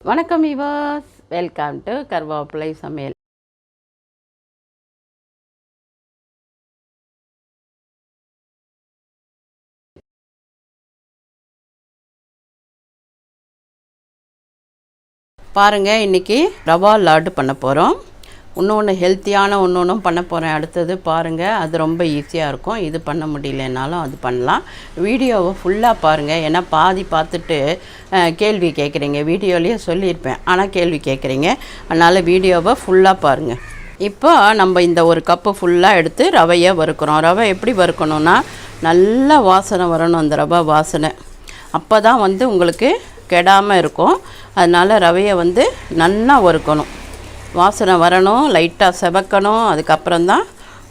வணக்கம் viewers, welcome to கருவேப்பிலை சமையல். பாருங்கள், இன்றைக்கி ரவா லாடு பண்ண போகிறோம். இன்னொன்று ஹெல்த்தியான ஒன்றும் பண்ண போகிறேன். அடுத்தது பாருங்கள், அது ரொம்ப ஈஸியாக இருக்கும். இது பண்ண முடியலனாலும் அது பண்ணலாம். வீடியோவை ஃபுல்லாக பாருங்கள். ஏன்னா பாதி பார்த்துட்டு கேள்வி கேட்குறீங்க. வீடியோலேயே சொல்லியிருப்பேன், ஆனால் கேள்வி கேட்குறீங்க. அதனால் வீடியோவை ஃபுல்லாக பாருங்கள். இப்போ நம்ம இந்த ஒரு கப்பு ஃபுல்லாக எடுத்து ரவையை வறுக்கிறோம். ரவை எப்படி வறுக்கணுன்னா, நல்ல வாசனை வரணும். அந்த ரவை வாசனை அப்போ தான் உங்களுக்கு கெடாமல் இருக்கும். அதனால் ரவையை நல்லா வறுக்கணும். வாசனை வரணும், லைட்டாக செவக்கணும். அதுக்கப்புறம் தான்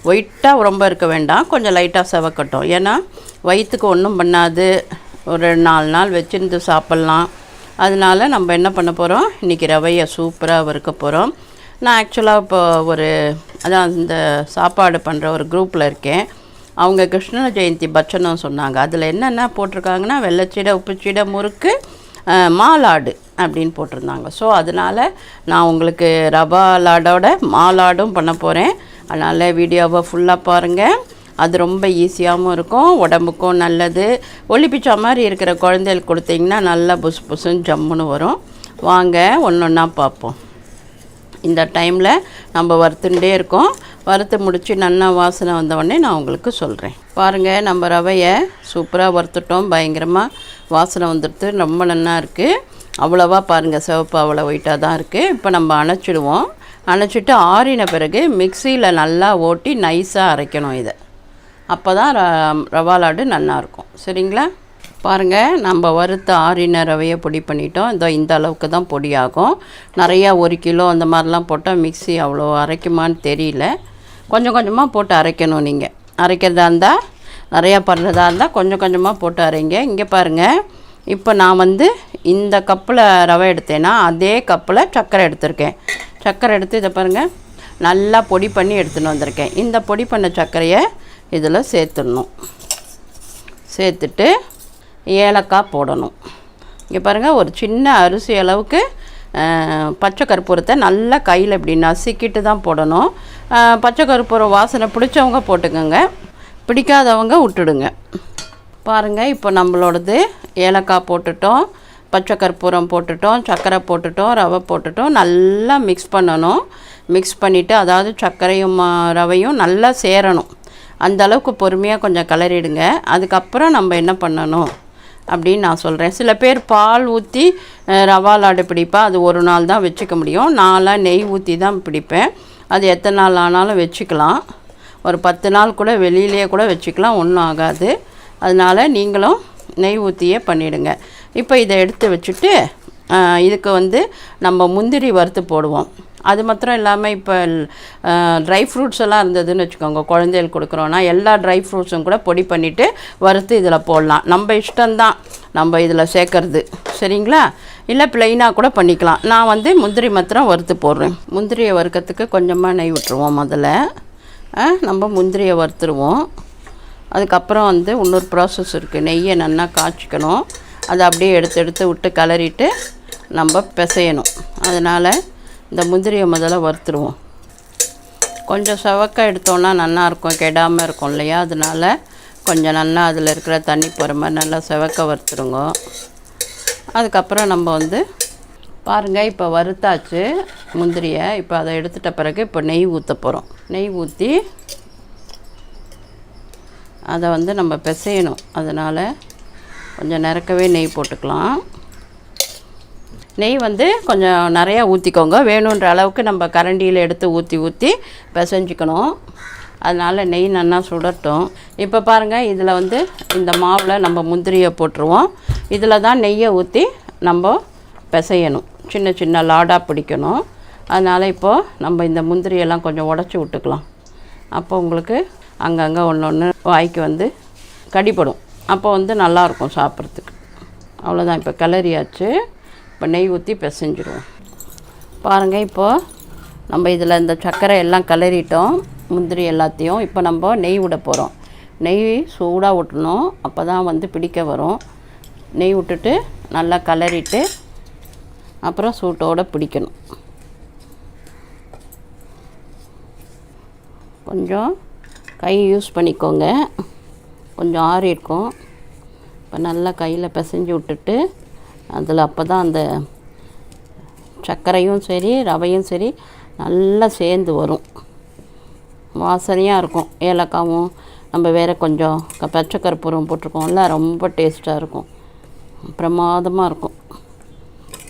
ஒயிட்டாக ரொம்ப இருக்க வேண்டாம், கொஞ்சம் லைட்டாக செவக்கட்டும். ஏன்னா வயிற்றுக்கு ஒன்றும் பண்ணாது. ஒரு 4 நாள் வச்சுருந்து சாப்பிட்லாம். அதனால் நம்ம என்ன பண்ண போகிறோம், இன்றைக்கி ரவையை சூப்பராக வறுக்க போகிறோம். நான் ஆக்சுவலாக இப்போ அதான் இந்த சாப்பாடு பண்ணுற ஒரு குரூப்பில் இருக்கேன். அவங்க கிருஷ்ண ஜெயந்தி பட்சணம் சொன்னாங்க. அதில் என்னென்ன போட்டிருக்காங்கன்னா, வெள்ளைச்சீடை, உப்புச்சீடை, முறுக்கு, மாலாடு அப்படின்னு போட்டிருந்தாங்க. ஸோ அதனால் நான் உங்களுக்கு ரவா லாடோட மாலாடும் பண்ண போகிறேன். அதனால் வீடியோவை ஃபுல்லாக பாருங்கள். அது ரொம்ப ஈஸியாகவும் இருக்கும், உடம்புக்கும் நல்லது. ஒளிப்பிச்சா மாதிரி இருக்கிற குழந்தைகளுக்கு கொடுத்தீங்கன்னா நல்லா புசு புசுன்னு ஜம்முன்னு வரும். வாங்க ஒன்று ஒன்றா பார்ப்போம். இந்த டைமில் நம்ம வறுத்துட்டே இருக்கோம். வறுத்து முடித்து நல்லா வாசனை வந்தவுடனே நான் உங்களுக்கு சொல்கிறேன். பாருங்கள், நம்ம ரவையை சூப்பராக வறுத்துட்டோம். பயங்கரமாக வாசனை வந்துடுது, ரொம்ப நல்லா இருக்குது. அவ்வளோவா பாருங்கள், சிவப்பு அவ்வளோ ஒயிட்டாக தான் இருக்குது. இப்போ நம்ம அணைச்சிடுவோம். அணைச்சிட்டு ஆறின பிறகு மிக்சியில் நல்லா ஓட்டி நைஸாக அரைக்கணும். இதை அப்போ தான் ரவா லாடு நல்லாயிருக்கும். சரிங்களா? பாருங்கள், நம்ம வறுத்த ஆறின ரவையை பொடி பண்ணிட்டோம். இந்த அளவுக்கு தான் பொடியாகும். நிறையா 1 கிலோ அந்த மாதிரிலாம் போட்டால் மிக்ஸி அவ்வளோ அரைக்குமான்னு தெரியல. கொஞ்சம் கொஞ்சமாக போட்டு அரைக்கணும். நீங்கள் அரைக்கிறதா இருந்தால், நிறையா பண்ணுறதா இருந்தால் கொஞ்சம் கொஞ்சமாக போட்டு அரைங்க. இங்கே பாருங்கள், இப்போ நான் இந்த கப்பில் ரவை எடுத்தேன்னா அதே கப்பில் சர்க்கரை எடுத்திருக்கேன். சர்க்கரை எடுத்து இதை பாருங்கள், நல்லா பொடி பண்ணி எடுத்துன்னு வந்திருக்கேன். இந்த பொடி பண்ண சர்க்கரையை இதில் சேர்த்துடணும். சேர்த்துட்டு ஏலக்காய் போடணும். இங்கே பாருங்கள், ஒரு சின்ன அரிசி அளவுக்கு பச்சை கற்பூரத்தை நல்லா கையில் இப்படி நசுக்கிட்டு தான் போடணும். பச்சை கற்பூரம் வாசனை பிடிச்சவங்க போட்டுக்கோங்க, பிடிக்காதவங்க விட்டுடுங்க. பாருங்கள், இப்போ நம்மளோடது ஏலக்காய் போட்டுட்டோம், பச்சை கற்பூரம் போட்டுட்டோம், சர்க்கரை போட்டுட்டோம், ரவை போட்டுட்டோம். நல்லா மிக்ஸ் பண்ணணும். மிக்ஸ் பண்ணிவிட்டு, அதாவது சர்க்கரையும் ரவையும் நல்லா சேரணும். அந்த அளவுக்கு பொறுமையாக கொஞ்சம் கிளறிடுங்க. அதுக்கப்புறம் நம்ம என்ன பண்ணணும் அப்படின்னு நான் சொல்கிறேன். சில பேர் பால் ஊற்றி ரவா லாடு பிடிப்பா. அது ஒரு நாள் தான் வச்சுக்க முடியும். நான்லாம் நெய் ஊற்றி தான் பிடிப்பேன். அது எத்தனை நாள் ஆனாலும் வச்சுக்கலாம். ஒரு 10 நாள் கூட வெளியிலேயே கூட வச்சுக்கலாம், ஒன்றும் ஆகாது. அதனால் நீங்களும் நெய் ஊற்றியே பண்ணிவிடுங்க. இப்போ இதை எடுத்து வச்சுட்டு இதுக்கு நம்ம முந்திரி வறுத்து போடுவோம். அது மாத்திரம் இல்லாமல் இப்போ ட்ரை ஃப்ரூட்ஸ் எல்லாம் இருந்ததுன்னு வச்சுக்கோங்க, குழந்தைகளுக்கு கொடுக்குறோன்னா எல்லா ட்ரை ஃப்ரூட்ஸும் கூட பொடி பண்ணிவிட்டு வறுத்து இதில் போடலாம். நம்ம இஷ்டம்தான் நம்ம இதில் சேர்க்கறது. சரிங்களா? இல்லை ப்ளைனாக கூட பண்ணிக்கலாம். நான் முந்திரி மாத்திரம் வறுத்து போடுறேன். முந்திரியை வறுக்கிறதுக்கு கொஞ்சமாக நெய் விட்டுருவோம். முதல்ல நம்ம முந்திரியை வறுத்துருவோம். அதுக்கப்புறம் இன்னொரு ப்ராசஸ் இருக்குது. நெய்யை நல்லா காய்ச்சிக்கணும். அதை அப்படியே எடுத்து விட்டு கிளறிட்டு நம்ம பிசையணும். அதனால் இந்த முந்திரியை முதல்ல வறுத்துருவோம். கொஞ்சம் செவக்க எடுத்தோன்னா நல்லாயிருக்கும், கெடாமல் இருக்கும் இல்லையா? அதனால் கொஞ்சம் நல்லா அதில் இருக்கிற தண்ணி போகிற மாதிரி நல்லா செவக்க வறுத்துருங்க. அதுக்கப்புறம் நம்ம பாருங்கள், இப்போ வறுத்தாச்சு முந்திரியை. இப்போ அதை எடுத்துட்ட பிறகு இப்போ நெய் ஊற்ற போகிறோம். நெய் ஊற்றி அதை நம்ம பிசையணும். அதனால் கொஞ்சம் நிறக்கவே நெய் போட்டுக்கலாம். நெய் கொஞ்சம் நிறையா ஊற்றிக்கோங்க. வேணுன்ற அளவுக்கு நம்ம கரண்டியில் எடுத்து ஊற்றி பிசைஞ்சிக்கணும். அதனால் நெய் நல்லா சுடட்டும். இப்போ பாருங்கள், இதில் இந்த மாவில் நம்ம முந்திரியை போட்டுருவோம். இதில் தான் நெய்யை ஊற்றி நம்ம பிசையணும். சின்ன சின்ன லாடாக பிடிக்கணும். அதனால் இப்போது நம்ம இந்த முந்திரியெல்லாம் கொஞ்சம் உடச்சி விட்டுக்கலாம். அப்போ உங்களுக்கு அங்கங்கே ஒன்று வாய்க்கு கடிப்படும். அப்போ நல்லாயிருக்கும் சாப்பிட்றதுக்கு. அவ்வளோதான். இப்போ கிளறியாச்சு. இப்போ நெய் ஊற்றி பிசைஞ்சிடுவோம். பாருங்கள், இப்போது நம்ம இதில் இந்த சர்க்கரை எல்லாம் கிளறிட்டோம், முந்திரி எல்லாத்தையும். இப்போ நம்ம நெய் விட போகிறோம். நெய் சூடாக விட்டணும், அப்போ தான் பிடிக்க வரும். நெய் விட்டுட்டு நல்லா கிளறிட்டு அப்புறம் சூட்டோடு பிடிக்கணும். கொஞ்சம் கை யூஸ் பண்ணிக்கோங்க, கொஞ்சம் ஆறி இருக்கும். இப்போ நல்லா கையில் பிசைஞ்சு விட்டுட்டு அதில் அப்போ தான் அந்த சர்க்கரையும் சரி ரவையும் சரி நல்லா சேர்ந்து வரும். வாசனையாக இருக்கும். ஏலக்காவும் நம்ம வேறு கொஞ்சம் பச்சை கற்பூரம் போட்டிருக்கோம்ல, ரொம்ப டேஸ்ட்டாக இருக்கும், பிரமாதமாக இருக்கும்.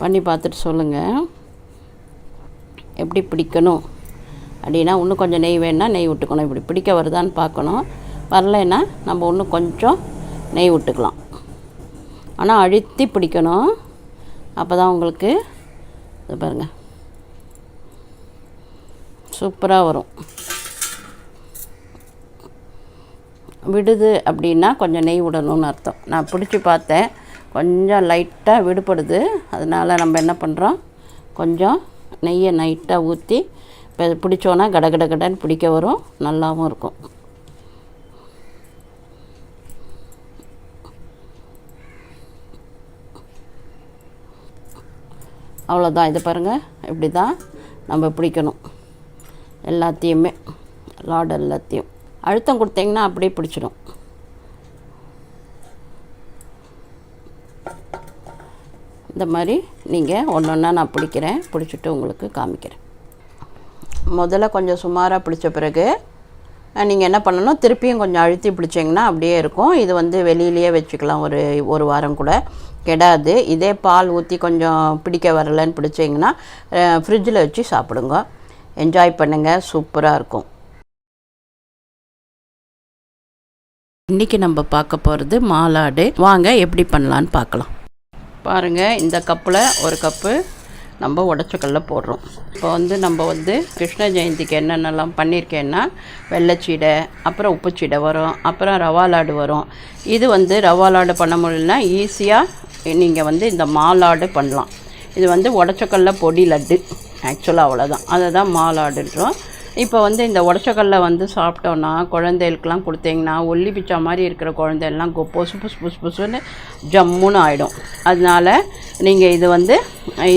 பண்ணி பார்த்துட்டு சொல்லுங்கள் எப்படி பிடிக்கணும் அப்படின்னா. இன்னும் கொஞ்சம் நெய் வேணுன்னா நெய் விட்டுக்கணும். இப்படி பிடிக்க வருதான்னு பார்க்கணும். வரலைன்னா நம்ம இன்னும் கொஞ்சம் நெய் விட்டுக்கலாம். ஆனால் அழுத்தி பிடிக்கணும், அப்போ தான் உங்களுக்கு இது பாருங்கள் சூப்பராக வரும். விடுது அப்படின்னா கொஞ்சம் நெய் விடணும்னு அர்த்தம். நான் பிடிச்சி பார்த்தேன், கொஞ்சம் லைட்டாக விடுபடுது. அதனால் நம்ம என்ன பண்ணுறோம், கொஞ்சம் நெய்யை லைட்டாக ஊற்றி இப்போ பிடிச்சோன்னா கடன்னு பிடிக்க வரும், நல்லாவும் இருக்கும். அவ்வளோதான். இது பாருங்கள், இப்படி தான் நம்ம பிடிக்கணும் எல்லாத்தையுமே, லாடு எல்லாத்தையும். அழுத்தம் கொடுத்தீங்கன்னா அப்படியே பிடிச்சிடும். இந்த மாதிரி நீங்கள் ஒன்று ஒன்றா நான் பிடிக்கிறேன், பிடிச்சிட்டு உங்களுக்கு காமிக்கிறேன். முதல்ல கொஞ்சம் சுமாராக பிடிச்ச பிறகு நீங்கள் என்ன பண்ணணும், திருப்பியும் கொஞ்சம் அழுத்தி பிடிச்சிங்கன்னா அப்படியே இருக்கும். இது வந்து வெளியிலேயே வச்சுக்கலாம், ஒரு வாரம் கூட கெடாது. இதே பால் ஊற்றி கொஞ்சம் பிடிக்க வரலன்னு பிடிச்சிங்கன்னா ஃப்ரிட்ஜில் வச்சு சாப்பிடுங்க, என்ஜாய் பண்ணுங்கள், சூப்பராக இருக்கும். இன்றைக்கி நம்ம பார்க்க போகிறது மாலாடு. வாங்க எப்படி பண்ணலான்னு பார்க்கலாம். பாருங்கள், இந்த கப்பில் ஒரு கப்பு நம்ம உடச்சக்கல்ல போடுறோம். இப்போ வந்து நம்ம வந்து கிருஷ்ண ஜெயந்திக்கு என்னென்னலாம் பண்ணியிருக்கேன்னா, வெள்ளைச்சீடை, அப்புறம் உப்புச்சீடை வரும், அப்புறம் ரவா லாடு வரும். இது வந்து ரவா லாடு பண்ண முடியலன்னா ஈஸியாக நீங்கள் வந்து இந்த மாலாடு பண்ணலாம். இது வந்து உடச்சக்கல்ல பொடி லட்டு, ஆக்சுவலாக அவ்வளோதான், அதை தான் மாலாடுன்றோம். இப்போ வந்து இந்த உடச்சக்கல்ல வந்து சாப்பிட்டோன்னா குழந்தைகளுக்கெலாம் கொடுத்தீங்கன்னா ஒல்லி பிச்சா மாதிரி இருக்கிற குழந்தையெல்லாம் பொசு புசு புசு புசுன்னு ஜம்முன்னு ஆகிடும். அதனால் நீங்கள் இது வந்து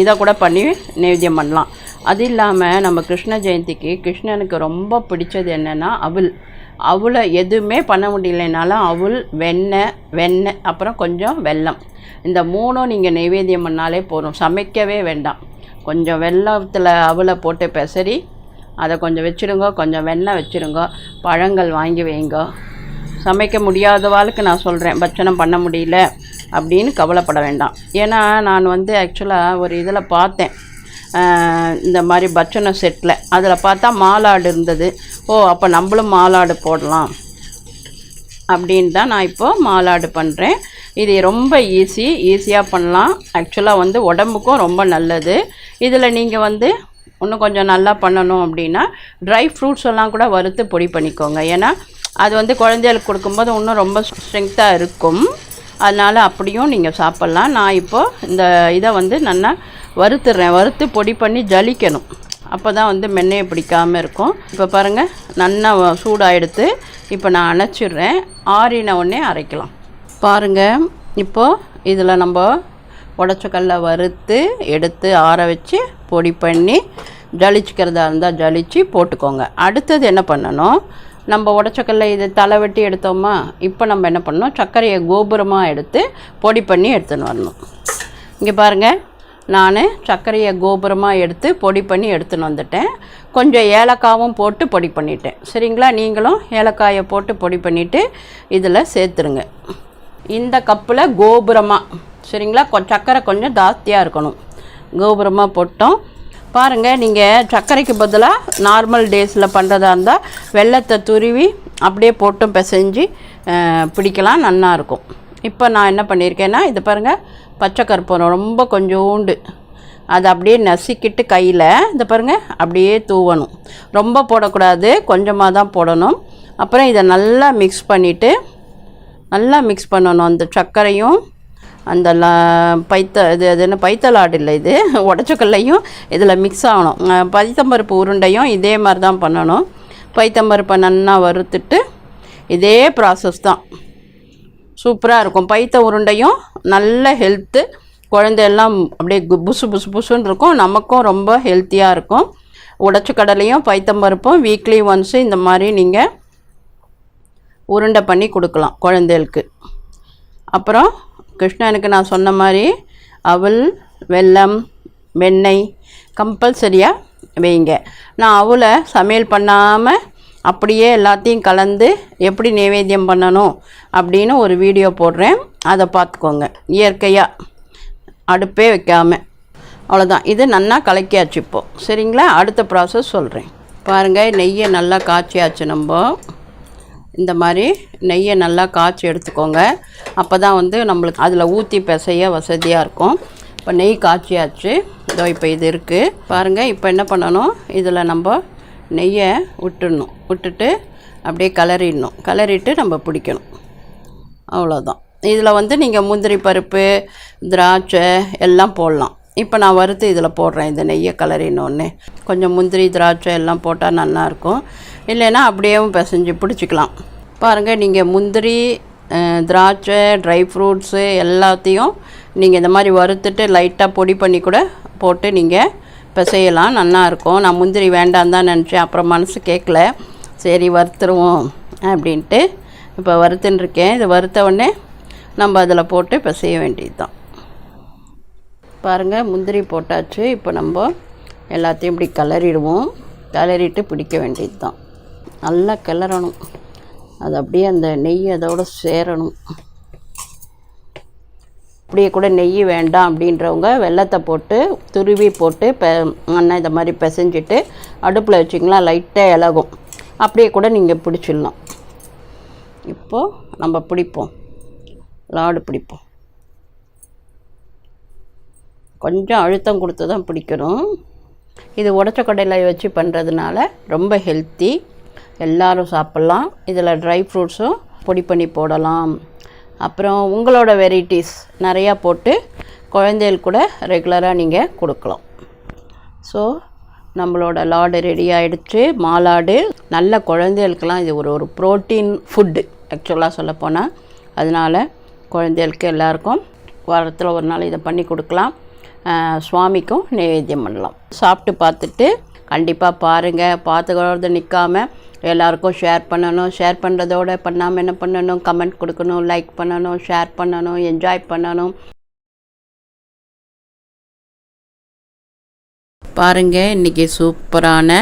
இதை கூட பண்ணி நைவேத்தியம் பண்ணலாம். அது இல்லாமல் நம்ம கிருஷ்ண ஜெயந்திக்கு கிருஷ்ணனுக்கு ரொம்ப பிடிச்சது என்னென்னா அவளை எதுவுமே பண்ண முடியலைனாலும் அவள், வெண்ணெய் அப்புறம் கொஞ்சம் வெல்லம், இந்த மூணும் நீங்கள் நைவேத்தியம் பண்ணாலே போதும், சமைக்கவே வேண்டாம். கொஞ்சம் வெல்லத்தில் அவளை போட்டு பெசரி அதை கொஞ்சம் வச்சுடுங்க, கொஞ்சம் வெண்ணெய் வச்சுடுங்க, பழங்கள் வாங்கி வைங்க. சமைக்க முடியாதவாளுக்கு நான் சொல்கிறேன், பட்சணம் பண்ண முடியல அப்படின்னு கவலைப்பட வேண்டாம். ஏன்னா நான் வந்து ஆக்சுவலாக ஒரு இதில் பார்த்தேன், இந்த மாதிரி பட்சணம் செட்டில், அதில் பார்த்தா மாலாடு இருந்தது. அப்போ நம்மளும் மாலாடு போடலாம் அப்படின்னு தான் நான் இப்போது மாலாடு பண்ணுறேன். இது ரொம்ப ஈஸியாக பண்ணலாம். ஆக்சுவலாக வந்து உடம்புக்கும் ரொம்ப நல்லது. இதில் நீங்கள் வந்து இன்னும் கொஞ்சம் நல்லா பண்ணணும் அப்படின்னா ட்ரை ஃப்ரூட்ஸ் எல்லாம் கூட வறுத்து பொடி பண்ணிக்கோங்க. ஏன்னா அது வந்து குழந்தைகளுக்கு கொடுக்கும்போது இன்னும் ரொம்ப ஸ்ட்ரென்த்தாக இருக்கும். அதனால் அப்படியும் நீங்கள் சாப்பிட்லாம். நான் இப்போது இந்த இதை வந்து நல்லா வறுத்துடுறேன். வறுத்து பொடி பண்ணி ஜலிக்கணும், அப்போ தான் வந்து மென்னையை பிடிக்காமல் இருக்கும். இப்போ பாருங்கள், நல்லா சூடாகிடுத்து. இப்போ நான் அணைச்சிடுறேன், ஆறின உடனே அரைக்கலாம். பாருங்கள், இப்போது இதில் நம்ம உடச்சக்கல்ல வறுத்து எடுத்து ஆற வச்சு பொடி பண்ணி ஜலிச்சிக்கிறதா இருந்தால் ஜலிச்சு போட்டுக்கோங்க. அடுத்தது என்ன பண்ணணும், நம்ம உடச்சக்கல்ல இது தலை வெட்டி எடுத்தோமா, இப்போ நம்ம என்ன பண்ணணும், சர்க்கரையை கோபுரமாக எடுத்து பொடி பண்ணி எடுத்துன்னு வரணும். இங்கே பாருங்கள், நான் சர்க்கரையை கோபுரமாக எடுத்து பொடி பண்ணி எடுத்துன்னு வந்துட்டேன். கொஞ்சம் ஏலக்காவும் போட்டு பொடி பண்ணிட்டேன். சரிங்களா, நீங்களும் ஏலக்காயை போட்டு பொடி பண்ணிவிட்டு இதில் சேர்த்துருங்க. இந்த கப்பில் கோபுரமாக, சரிங்களா, சர்க்கரை கொஞ்சம் ஜாஸ்தியாக இருக்கணும், கோபுரமாக போட்டோம். பாருங்கள், நீங்கள் சர்க்கரைக்கு பதிலாக நார்மல் டேஸில் பண்ணுறதா இருந்தால் வெல்லத்தை துருவி அப்படியே போட்டும் பிசைஞ்சு பிடிக்கலாம், நல்லாயிருக்கும். இப்போ நான் என்ன பண்ணியிருக்கேன்னா, இது பாருங்கள், பச்சை கற்பூரம் ரொம்ப கொஞ்சோண்டு அதை அப்படியே நசுக்கிட்டு கையில் இந்த பாருங்கள் அப்படியே தூவணும். ரொம்ப போடக்கூடாது, கொஞ்சமாக தான் போடணும். அப்புறம் இதை நல்லா மிக்ஸ் பண்ணிவிட்டு நல்லா மிக்ஸ் பண்ணணும். அந்த சர்க்கரையும் அந்த இது என்ன பைத்தலாடு இல்லை, இது உடச்சக்கல்லையும் இதில் மிக்ஸ் ஆகணும். பைத்தம்பருப்பு உருண்டையும் இதே மாதிரி தான் பண்ணணும். பைத்தம்பருப்பை நல்லா வறுத்துட்டு இதே ப்ராசஸ் தான், சூப்பராக இருக்கும். பைத்த உருண்டையும் நல்ல ஹெல்த்து, குழந்தையெல்லாம் அப்படியே புசு புசு புசுன்னு இருக்கும், நமக்கும் ரொம்ப ஹெல்த்தியாக இருக்கும். உடைச்ச கடலையும் பைத்தம்பருப்பும் வீக்லி ஒன்ஸு இந்த மாதிரி நீங்கள் உருண்டை பண்ணி கொடுக்கலாம் குழந்தைகளுக்கு. அப்புறம் கிருஷ்ணனுக்கு நான் சொன்ன மாதிரி அவல், வெல்லம், வெண்ணெய் கம்பல்சரியாக வைங்க. நான் அவலை சமையல் பண்ணாமல் அப்படியே எல்லாத்தையும் கலந்து எப்படி நைவேத்தியம் பண்ணணும் அப்படின்னு ஒரு வீடியோ போடுறேன், அதை பார்த்துக்கோங்க. இயற்கையாக அடுப்பே வைக்காமல். அவ்வளோதான். இது நல்லா கலக்கியாச்சு இப்போது. சரிங்களா? அடுத்த ப்ராசஸ் சொல்கிறேன். பாருங்கள், நெய்யை நல்லா காய்ச்சியாச்சு. நம்ம இந்த மாதிரி நெய்யை நல்லா காய்ச்சி எடுத்துக்கோங்க. அப்போ தான் வந்து நம்மளுக்கு அதில் ஊற்றி பிசைய வசதியாக இருக்கும். இப்போ நெய் காய்ச்சியாச்சு. இதோ இப்போ இது இருக்குது பாருங்கள். இப்போ என்ன பண்ணணும், இதில் நம்ம நெய்யை விட்டுட்டு அப்படியே கலரிட்டு நம்ம பிடிக்கணும். அவ்வளோதான். இதில் வந்து நீங்கள் முந்திரி பருப்பு, திராட்சை எல்லாம் போடலாம். இப்போ நான் வறுத்து இதில் போடுறேன். இந்த நெய்யை கலரினோடனே கொஞ்சம் முந்திரி, திராட்சை எல்லாம் போட்டால் நல்லாயிருக்கும். இல்லைன்னா அப்படியேவும் பிசைஞ்சு பிடிச்சிக்கலாம். பாருங்கள், நீங்கள் முந்திரி, திராட்சை, ட்ரை ஃப்ரூட்ஸு எல்லாத்தையும் நீங்கள் இந்த மாதிரி வறுத்துட்டு லைட்டாக பொடி பண்ணி கூட போட்டு நீங்கள் பிசையலாம், நல்லாயிருக்கும். நான் முந்திரி வேண்டாம் தான் நினச்சேன், அப்புறம் மனசு கேட்கல, சரி வறுத்துருவோம் அப்படின்ட்டு இப்போ வறுத்துன்ருக்கேன். இது வறுத்த உடனே நம்ம அதில் போட்டு பிசைய வேண்டியது தான். பாருங்கள், முந்திரி போட்டாச்சு. இப்போ நம்ம எல்லாத்தையும் இப்படி கலரிட்டு பிடிக்க வேண்டியது தான். நல்லா கிளறணும், அது அப்படியே அந்த நெய் அதோடு சேரணும். அப்படியே கூட நெய் வேண்டாம் அப்படின்றவங்க வெல்லத்தை போட்டு துருவி போட்டு மண்ணை இந்த மாதிரி பிசைஞ்சிட்டு அடுப்பில் வச்சிங்களா, லைட்டாக இலகும். அப்படியே கூட நீங்கள் பிடிச்சிடலாம். இப்போது நம்ம பிடிப்போம், லாடு பிடிப்போம். கொஞ்சம் அழுத்தம் கொடுத்து தான் பிடிக்கணும். இது உடைச்ச கடலை வச்சு பண்ணுறதுனால ரொம்ப ஹெல்த்தி, எல்லோரும் சாப்பிட்லாம். இதில் ட்ரை ஃப்ரூட்ஸும் பொடி பண்ணி போடலாம். அப்புறம் உங்களோட வெரைட்டிஸ் நிறையா போட்டு குழந்தைகள் கூட ரெகுலராக நீங்கள் கொடுக்கலாம். ஸோ நம்மளோட லாடு ரெடி ஆகிடுச்சு. மாலாடு நல்ல குழந்தைகளுக்கெல்லாம் இது ஒரு ப்ரோட்டீன் ஃபுட்டு ஆக்சுவலாக சொல்லப்போனால். அதனால் குழந்தைகளுக்கு எல்லாருக்கும் வாரத்தில் ஒரு நாள் இதை பண்ணி கொடுக்கலாம். சுவாமிக்கும் நைவேத்தியம் பண்ணலாம். சாப்பிட்டு பார்த்துட்டு கண்டிப்பாக பாருங்கள். பார்த்துக்கிறது நிற்காமல் எல்லாருக்கும் ஷேர் பண்ணணும். ஷேர் பண்ணுறதோடு பண்ணாமல் என்ன பண்ணணும், கமெண்ட் கொடுக்கணும், லைக் பண்ணணும், ஷேர் பண்ணணும், என்ஜாய் பண்ணணும். பாருங்கள், இன்றைக்கி சூப்பரான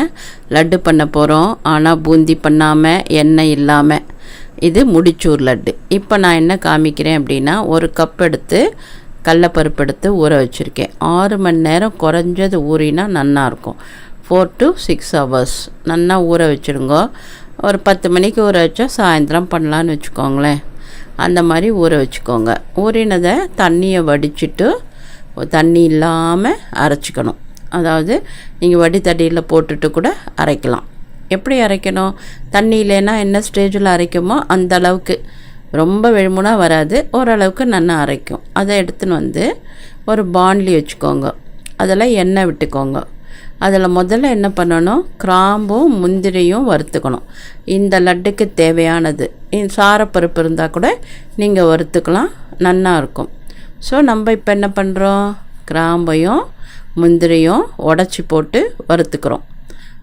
லட்டு பண்ண போகிறோம். ஆனால் பூந்தி பண்ணாமல், எண்ணெய் இல்லாமல். இது முடிச்சூர் லட்டு. இப்போ நான் என்ன காமிக்கிறேன் அப்படின்னா, ஒரு கப் எடுத்து கடலப்பருப்பு எடுத்து ஊற வச்சுருக்கேன். 6 மணி நேரம் குறைஞ்சது ஊறினா நல்லாயிருக்கும். 4 to 6 hours நல்லா ஊற வச்சுருங்க. ஒரு 10 மணிக்கு ஊற வச்சா சாயந்தரம் பண்ணலான்னு வச்சுக்கோங்களேன். அந்த மாதிரி ஊற வச்சுக்கோங்க. ஊறினதை தண்ணியை வடிச்சிட்டு தண்ணி இல்லாமல் அரைச்சிக்கணும். அதாவது நீங்கள் வடித்தடியில் போட்டுட்டு கூட அரைக்கலாம். எப்படி அரைக்கணும், தண்ணி இல்லைன்னா என்ன ஸ்டேஜில் அரைக்குமோ அந்த அளவுக்கு. ரொம்ப வெழுமுனா வராது, ஓரளவுக்கு நல்லா அரைக்கும். அதை எடுத்துன்னு வந்து ஒரு பாண்ட்லி வச்சுக்கோங்க. அதில் எண்ணெய் விட்டுக்கோங்க. அதில் முதல்ல என்ன பண்ணணும், கிராம்பும் முந்திரியும் வறுத்துக்கணும். இந்த லட்டுக்கு தேவையானது. சாரப்பருப்பு இருந்தால் கூட நீங்கள் வறுத்துக்கலாம், நல்லா இருக்கும். ஸோ நம்ம இப்போ என்ன பண்ணுறோம், கிராம்பையும் முந்திரியும் உடச்சி போட்டு வறுத்துக்கிறோம்.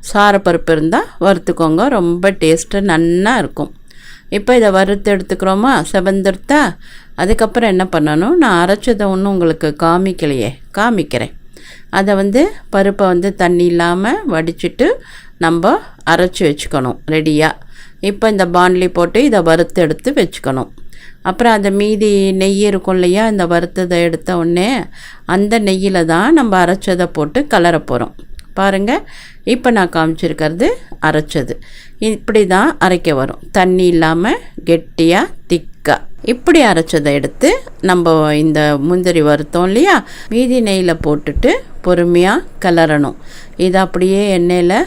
சாரப்பருப்பு இருந்தால் வறுத்துக்கோங்க, ரொம்ப டேஸ்ட்டு நல்லா இருக்கும். இப்போ இதை வறுத்து எடுத்துக்கிறோமா, செவந்துடுத்தா. அதுக்கப்புறம் என்ன பண்ணணும், நான் அரைச்சதை ஒன்றும் உங்களுக்கு காமிக்கிறேன். அதை வந்து பருப்பை வந்து தண்ணி இல்லாமல் வடிச்சிட்டு நம்ம அரைச்சி வச்சுக்கணும் ரெடியாக. இப்போ இந்த பாண்ட்லி போட்டு இதை வறுத்து எடுத்து வச்சுக்கணும். அப்புறம் அந்த மீதி நெய் இருக்கும் இல்லையா, இந்த வறுத்ததை எடுத்த உடனே அந்த நெய்யில் தான் நம்ம அரைச்சதை போட்டு கலர போகிறோம். பாருங்கள், இப்போ நான் காமிச்சிருக்கிறது அரைச்சது. இப்படி தான் அரைக்க வரும், தண்ணி இல்லாமல் கெட்டியாக திக்காக. இப்படி அரைச்சதை எடுத்து நம்ம இந்த முந்திரி வறுத்தோம் இல்லையா, மீதி நெய்யில் போட்டுட்டு பொறுமையாக கிளறணும். இது அப்படியே எண்ணெயில்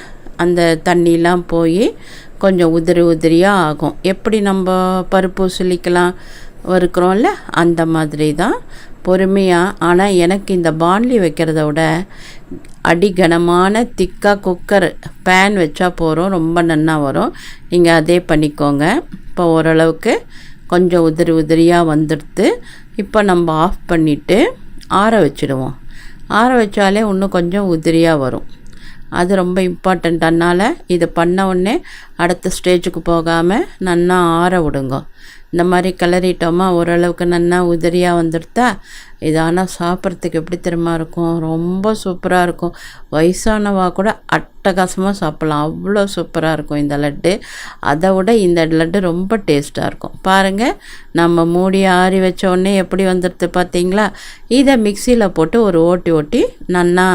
அந்த தண்ணிலாம் போய் கொஞ்சம் உதிரியாக ஆகும். எப்படி நம்ம பருப்பு சுளிக்கலாம் வறுக்கிறோம்ல, அந்த மாதிரி தான் பொறுமையாக. ஆனால் எனக்கு இந்த பாண்ட்லி வைக்கிறத விட அடிகனமான திக்காக குக்கர் பேன் வச்சா போகிறோம், ரொம்ப நல்லா வரும். நீங்கள் அதே பண்ணிக்கோங்க. இப்போ ஓரளவுக்கு கொஞ்சம் உதிரியாக வந்துடுது. இப்போ நம்ம ஆஃப் பண்ணிவிட்டு ஆற வச்சுடுவோம். ஆற வச்சாலே இன்னும் கொஞ்சம் உதிரியாக வரும். அது ரொம்ப இம்பார்ட்டண்ட். அதனால் இது பண்ண உடனே அடுத்த ஸ்டேஜுக்கு போகாமல் நல்லா ஆற விடுங்க. இந்த மாதிரி கிளறிட்டோமா ஓரளவுக்கு நல்லா உதிரியாக வந்துடுதா. இது ஆனால் சாப்பிட்றதுக்கு எப்படி தெரியுமா இருக்கும், ரொம்ப சூப்பராக இருக்கும். வயசானவா கூட அட்டகாசமாக சாப்பிட்லாம், அவ்வளோ சூப்பராக இருக்கும் இந்த லட்டு. அதை விட இந்த லட்டு ரொம்ப டேஸ்ட்டாக இருக்கும். பாருங்கள், நம்ம மூடி ஆறி வச்ச உடனே எப்படி வந்துடுது பார்த்தீங்களா. இதை மிக்சியில் போட்டு ஒரு ஓட்டி நல்லா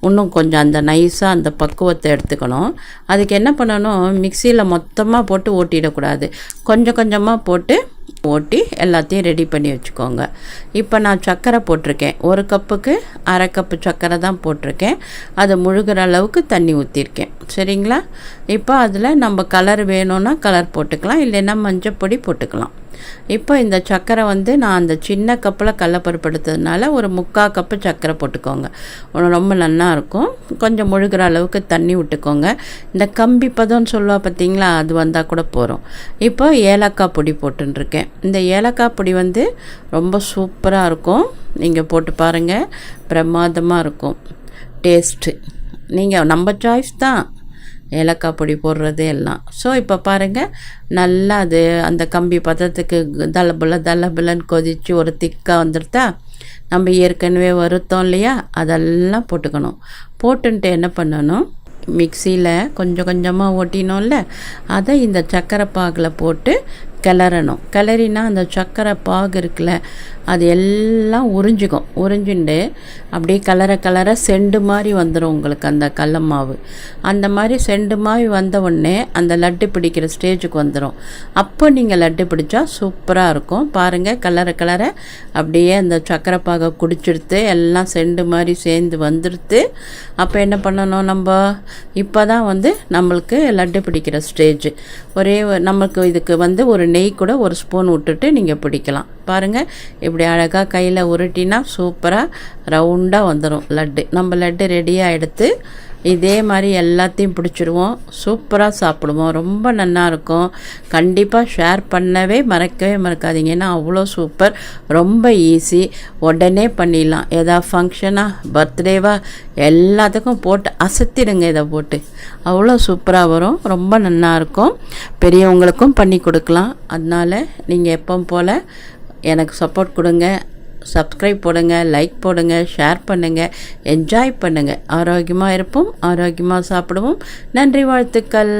இன்னும் கொஞ்சம் அந்த நைஸாக அந்த பக்குவத்தை எடுத்துக்கணும். அதுக்கு என்ன பண்ணணும், மிக்சியில் மொத்தமாக போட்டு ஓட்டிடக்கூடாது, கொஞ்சம் கொஞ்சமாக போட்டு ஓட்டி எல்லாத்தையும் ரெடி பண்ணி வச்சுக்கோங்க. இப்போ நான் சர்க்கரை போட்டிருக்கேன். 1 கப்புக்கு அரை கப்பு சர்க்கரை தான் போட்டிருக்கேன். அது முழுகிற அளவுக்கு தண்ணி ஊற்றிருக்கேன். சரிங்களா. இப்போ அதில் நம்ம கலர் வேணும்னா கலர் போட்டுக்கலாம், இல்லைன்னா மஞ்சள் பொடி போட்டுக்கலாம். இப்போ இந்த சர்க்கரை நான் அந்த சின்ன கப்பில் கடலைப்பருப்பு எடுத்ததுனால ஒரு 3/4 கப்பு சர்க்கரை போட்டுக்கோங்க. ரொம்ப நல்லா இருக்கும். கொஞ்சம் முழுகிற அளவுக்கு தண்ணி விட்டுக்கோங்க. இந்த கம்பி பதம்னு சொல்லுவா பார்த்தீங்களா, அது வந்தால் கூட போகிறோம். இப்போ ஏலக்காய் பொடி போட்டுருக்கேன். இந்த ஏலக்காய் பொடி ரொம்ப சூப்பராக இருக்கும். நீங்கள் போட்டு பாருங்கள், பிரமாதமாக இருக்கும் டேஸ்ட்டு. நீங்கள் நம்ம சாய்ஸ் தான் ஏலக்காய் பொடி போடுறது எல்லாம். ஸோ இப்போ பாருங்கள், நல்லா அது அந்த கம்பி பதத்துக்கு தலபுலன்னு கொதித்து ஒரு திக்காக வந்துடுதா. நம்ம ஏற்கனவே வறுத்தோம் இல்லையா, அதெல்லாம் போட்டுக்கணும். போட்டுன்ட்டு என்ன பண்ணணும், மிக்சியில் கொஞ்சம் கொஞ்சமாக ஓட்டினோம்ல, அதை இந்த சர்க்கரை பாகில் போட்டு கிளறணும். கிளறினா அந்த சர்க்கரை பாகு இருக்குல்ல, அது எல்லாம் உறிஞ்சிக்கும். உறிஞ்சுண்டு அப்படியே கலர செண்டு மாதிரி வந்துடும் உங்களுக்கு அந்த கடல மாவு. அந்த மாதிரி செண்டு மாதிரி வந்த உடனே அந்த லட்டு பிடிக்கிற ஸ்டேஜுக்கு வந்துடும். அப்போ நீங்கள் லட்டு பிடிச்சா சூப்பராக இருக்கும். பாருங்கள், கலர அப்படியே அந்த சர்க்கரை பாகை குடிச்சிடுத்து எல்லாம் செண்டு மாதிரி சேர்ந்து வந்துடுத்து. அப்போ என்ன பண்ணணும், நம்ம இப்போ தான் நம்மளுக்கு லட்டு பிடிக்கிற ஸ்டேஜ். நமக்கு இதுக்கு ஒரு நெய் கூட 1 ஸ்பூன் விட்டுட்டு நீங்கள் பிடிக்கலாம். பாருங்கள், இப்படி அழகாக கையில் உருட்டினா சூப்பராக ரவுண்டாக வந்துடும் லட்டு. நம்ம லட்டு ரெடியாக எடுத்து இதே மாதிரி எல்லாத்தையும் பிடிச்சிடுவோம், சூப்பராக சாப்பிடுவோம், ரொம்ப நல்லாயிருக்கும். கண்டிப்பாக ஷேர் பண்ணவே மறக்காதீங்க. ஏன்னா அவ்வளோ சூப்பர், ரொம்ப ஈஸி, உடனே பண்ணிடலாம். ஏதாவது ஃபங்க்ஷனாக பர்த்டேவா எல்லாத்துக்கும் போட்டு அசத்திடுங்க. இதை போட்டு அவ்வளோ சூப்பராக வரும், ரொம்ப நல்லாயிருக்கும். பெரியவங்களுக்கும் பண்ணி கொடுக்கலாம். அதனால் நீங்கள் எப்பவும் போல் எனக்கு சப்போர்ட் கொடுங்க. சப்ஸ்கிரைப் போடுங்க, லைக் போடுங்க, ஷேர் பண்ணுங்கள், என்ஜாய் பண்ணுங்கள். ஆரோக்கியமாக இருப்போம், ஆரோக்கியமாக சாப்பிடுவோம். நன்றி, வாழ்த்துக்கள்.